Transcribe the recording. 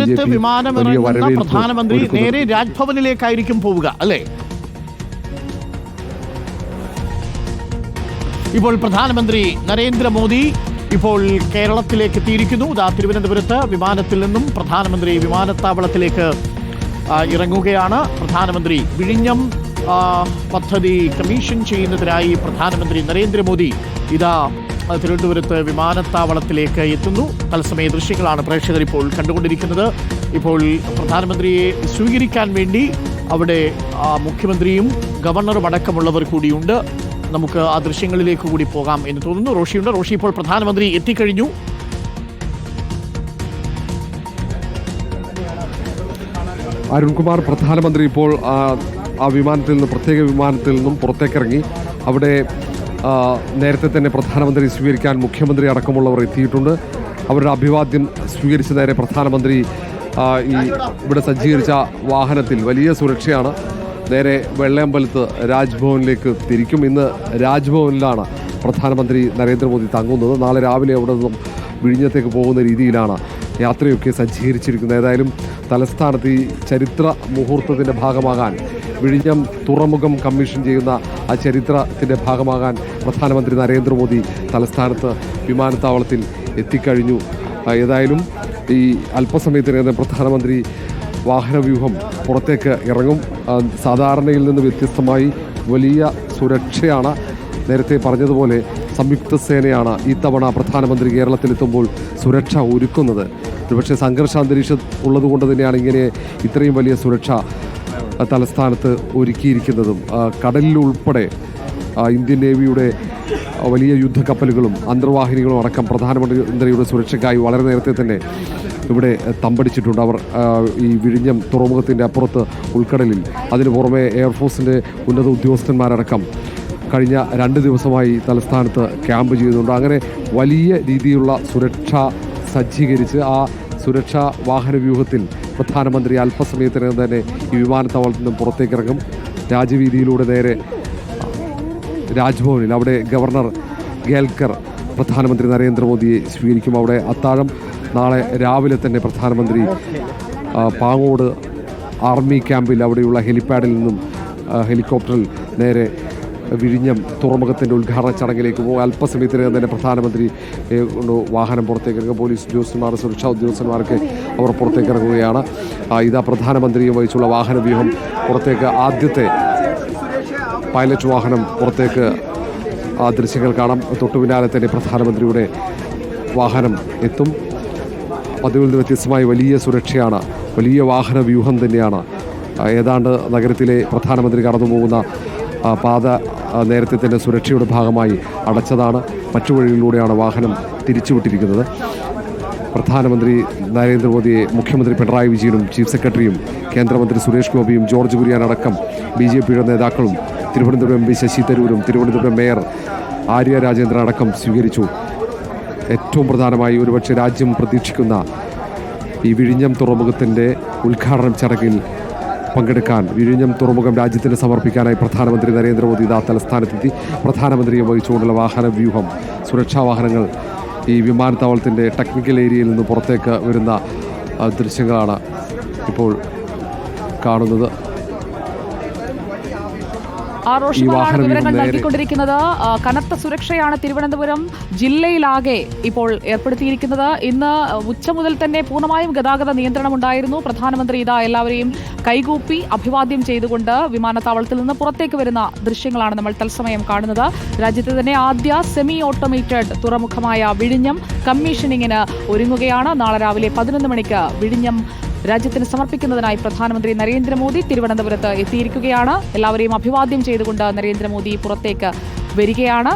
തിരുവനന്തപുരത്ത് വിമാനമിറങ്ങുന്ന പ്രധാനമന്ത്രി നേരെ രാജ്ഭവനിലേക്കായിരിക്കും പോവുക അല്ലേ? ഇപ്പോൾ പ്രധാനമന്ത്രി നരേന്ദ്രമോദി ഇപ്പോൾ കേരളത്തിലേക്ക് എത്തിയിരിക്കുന്നു. തിരുവനന്തപുരത്ത് വിമാനത്തിൽ നിന്നും പ്രധാനമന്ത്രി വിമാനത്താവളത്തിലേക്ക് ഇറങ്ങുകയാണ്. പ്രധാനമന്ത്രി വിഴിഞ്ഞം പദ്ധതി കമ്മീഷൻ ചെയ്യുന്നതിനായി പ്രധാനമന്ത്രി നരേന്ദ്രമോദി തിരുവനന്തപുരത്ത് വിമാനത്താവളത്തിലേക്ക് എത്തുന്നു. തത്സമയ ദൃശ്യങ്ങളാണ് പ്രേക്ഷകർ ഇപ്പോൾ കണ്ടുകൊണ്ടിരിക്കുന്നത്. ഇപ്പോൾ പ്രധാനമന്ത്രിയെ സ്വീകരിക്കാൻ വേണ്ടി അവിടെ മുഖ്യമന്ത്രിയും ഗവർണറും അടക്കമുള്ളവർ കൂടിയുണ്ട്. നമുക്ക് ആ ദൃശ്യങ്ങളിലേക്ക് കൂടി പോകാം എന്ന് തോന്നുന്നു. റോഷിയുണ്ട്. റോഷി, ഇപ്പോൾ പ്രധാനമന്ത്രി എത്തിക്കഴിഞ്ഞു. അരുൺകുമാർ, പ്രധാനമന്ത്രി ഇപ്പോൾ ആ വിമാനത്തിൽ നിന്ന് പ്രത്യേക വിമാനത്തിൽ നിന്നും പുറത്തേക്കിറങ്ങി. അവിടെ നേരത്തെ തന്നെ പ്രധാനമന്ത്രി സ്വീകരിക്കാൻ മുഖ്യമന്ത്രി അടക്കമുള്ളവർ എത്തിയിട്ടുണ്ട്. അവരുടെ അഭിവാദ്യം സ്വീകരിച്ച നേരെ പ്രധാനമന്ത്രി ഇവിടെ സജ്ജീകരിച്ച വാഹനത്തിൽ വലിയ സുരക്ഷയാണ്. നേരെ വെള്ളയമ്പലത്ത് രാജ്ഭവനിലേക്ക് തിരിക്കും. ഇന്ന് രാജ്ഭവനിലാണ് പ്രധാനമന്ത്രി നരേന്ദ്രമോദി തങ്ങുന്നത്. നാളെ രാവിലെ അവിടെ നിന്നും വിഴിഞ്ഞത്തേക്ക് പോകുന്ന രീതിയിലാണ് യാത്രയൊക്കെ സജ്ജീകരിച്ചിരിക്കുന്നത്. ഏതായാലും തലസ്ഥാനത്ത് ഈ ചരിത്ര മുഹൂർത്തത്തിൻ്റെ ഭാഗമാകാൻ, വിഴിഞ്ഞം തുറമുഖം കമ്മീഷൻ ചെയ്യുന്ന ആ ചരിത്രത്തിൻ്റെ ഭാഗമാകാൻ പ്രധാനമന്ത്രി നരേന്ദ്രമോദി തലസ്ഥാനത്ത് വിമാനത്താവളത്തിൽ എത്തിക്കഴിഞ്ഞു. ഏതായാലും ഈ അല്പസമയത്തിനകം പ്രധാനമന്ത്രി വാഹനവ്യൂഹം പുറത്തേക്ക് ഇറങ്ങും. സാധാരണയിൽ നിന്ന് വ്യത്യസ്തമായി വലിയ സുരക്ഷയാണ്. നേരത്തെ പറഞ്ഞതുപോലെ സംയുക്ത സേനയാണ് ഈ തവണ പ്രധാനമന്ത്രി കേരളത്തിലെത്തുമ്പോൾ സുരക്ഷ ഒരുക്കുന്നത്. ഒരുപക്ഷെ സംഘർഷാന്തരീക്ഷം ഉള്ളതുകൊണ്ട് തന്നെയാണ് ഇങ്ങനെ ഇത്രയും വലിയ സുരക്ഷ തലസ്ഥാനത്ത് ഒരുക്കിയിരിക്കുന്നതും. കടലിലുൾപ്പെടെ ഇന്ത്യൻ നേവിയുടെ വലിയ യുദ്ധക്കപ്പലുകളും അന്തർവാഹിനികളും അടക്കം പ്രധാനമന്ത്രിയുടെ സുരക്ഷയ്ക്കായി വളരെ നേരത്തെ തന്നെ ഇവിടെ തമ്പടിച്ചിട്ടുണ്ട്. അവർ ഈ വിഴിഞ്ഞം തുറമുഖത്തിൻ്റെ അപ്പുറത്ത് ഉൾക്കടലിൽ, അതിനു പുറമെ എയർഫോഴ്സിൻ്റെ ഉന്നത ഉദ്യോഗസ്ഥന്മാരടക്കം കഴിഞ്ഞ 2 ദിവസമായി തലസ്ഥാനത്ത് ക്യാമ്പ് ചെയ്യുന്നുണ്ട്. അങ്ങനെ വലിയ രീതിയിലുള്ള സുരക്ഷ സജ്ജീകരിച്ച് ആ സുരക്ഷാ വാഹനവ്യൂഹത്തിൽ പ്രധാനമന്ത്രി അല്പസമയത്തിനകം തന്നെ ഈ വിമാനത്താവളത്തിൽ നിന്നും പുറത്തേക്കിറങ്ങും. രാജവീതിയിലൂടെ നേരെ രാജ്ഭവനിൽ, അവിടെ ഗവർണർ ഗേൽക്കർ പ്രധാനമന്ത്രി നരേന്ദ്രമോദിയെ സ്വീകരിക്കും. അവിടെ അത്താഴം നാളെ രാവിലെ തന്നെ പ്രധാനമന്ത്രി പാങ്ങോട് ആർമി ക്യാമ്പിൽ അവിടെയുള്ള ഹെലിപ്പാഡിൽ നിന്നും ഹെലികോപ്റ്ററിൽ നേരെ വിഴിഞ്ഞം തുറമുഖത്തിൻ്റെ ഉദ്ഘാടന ചടങ്ങിലേക്ക് പോകും. അല്പസമയത്തിനകം തന്നെ പ്രധാനമന്ത്രി വാഹനം പുറത്തേക്കിറങ്ങും. പോലീസ് ഉദ്യോഗസ്ഥന്മാർ, സുരക്ഷാ ഉദ്യോഗസ്ഥന്മാരൊക്കെ അവർ പുറത്തേക്കിറങ്ങുകയാണ്. ഇതാ പ്രധാനമന്ത്രിയെ വഹിച്ചുള്ള വാഹനവ്യൂഹം പുറത്തേക്ക്, ആദ്യത്തെ പൈലറ്റ് വാഹനം പുറത്തേക്ക് ദൃശ്യങ്ങൾ കാണാം. തൊട്ടു പിന്നാലെ തന്നെ പ്രധാനമന്ത്രിയുടെ വാഹനം എത്തും. പതിവിൽ നിന്ന് വ്യത്യസ്തമായി വലിയ സുരക്ഷയാണ്, വലിയ വാഹന വ്യൂഹം തന്നെയാണ്. ഏതാണ്ട് നഗരത്തിലെ പ്രധാനമന്ത്രി കടന്നു പോകുന്ന പാത നേരത്തെ തന്നെ സുരക്ഷയുടെ ഭാഗമായി അടച്ചതാണ്. മറ്റു വഴികളിലൂടെയാണ് വാഹനം തിരിച്ചുവിട്ടിരിക്കുന്നത്. പ്രധാനമന്ത്രി നരേന്ദ്രമോദിയെ മുഖ്യമന്ത്രി പിണറായി വിജയനും ചീഫ് സെക്രട്ടറിയും കേന്ദ്രമന്ത്രി സുരേഷ് ഗോപിയും ജോർജ് കുര്യൻ അടക്കം BJPയുടെ നേതാക്കളും തിരുവനന്തപുരം MP ശശി തരൂരും തിരുവനന്തപുരം മേയർ ആര്യ രാജേന്ദ്രൻ അടക്കം സ്വീകരിച്ചു. ഏറ്റവും പ്രധാനമായി ഒരുപക്ഷെ രാജ്യം പ്രതീക്ഷിക്കുന്ന ഈ വിഴിഞ്ഞം തുറമുഖത്തിൻ്റെ ഉദ്ഘാടന ചടങ്ങിൽ പങ്കെടുക്കാൻ, വിഴിഞ്ഞം തുറമുഖം രാജ്യത്തിന് സമർപ്പിക്കാനായി പ്രധാനമന്ത്രി നരേന്ദ്രമോദി തലസ്ഥാനത്തെത്തി. പ്രധാനമന്ത്രിയെ വഹിച്ചുകൊണ്ടുള്ള വാഹന വ്യൂഹം, സുരക്ഷാ വാഹനങ്ങൾ ഈ വിമാനത്താവളത്തിൻ്റെ ടെക്നിക്കൽ ഏരിയയിൽ നിന്ന് പുറത്തേക്ക് വരുന്ന ദൃശ്യങ്ങളാണ് ഇപ്പോൾ കാണുന്നത്. വിവരങ്ങൾ നൽകിക്കൊണ്ടിരിക്കുന്നത്. കനത്ത സുരക്ഷയാണ് തിരുവനന്തപുരം ജില്ലയിലാകെ ഇപ്പോൾ ഏർപ്പെടുത്തിയിരിക്കുന്നത്. ഇന്ന് ഉച്ച മുതൽ തന്നെ പൂർണ്ണമായും ഗതാഗത നിയന്ത്രണം ഉണ്ടായിരുന്നു. പ്രധാനമന്ത്രി എല്ലാവരെയും കൈകൂപ്പി അഭിവാദ്യം ചെയ്തുകൊണ്ട് വിമാനത്താവളത്തിൽ നിന്ന് പുറത്തേക്ക് വരുന്ന ദൃശ്യങ്ങളാണ് നമ്മൾ തത്സമയം കാണുന്നത്. രാജ്യത്തെ തന്നെ ആദ്യ സെമി ഓട്ടോമേറ്റഡ് തുറമുഖമായ വിഴിഞ്ഞം കമ്മീഷനിങ്ങിന് ഒരുങ്ങുകയാണ്. നാളെ രാവിലെ 11 മണിക്ക് വിഴിഞ്ഞം രാജ്യത്തിന് സമർപ്പിക്കുന്നതിനായി പ്രധാനമന്ത്രി നരേന്ദ്രമോദി തിരുവനന്തപുരത്ത് എത്തിയിരിക്കുകയാണ്. എല്ലാവരെയും അഭിവാദ്യം ചെയ്തുകൊണ്ട് നരേന്ദ്രമോദി പുറത്തേക്ക് വരികയാണ്.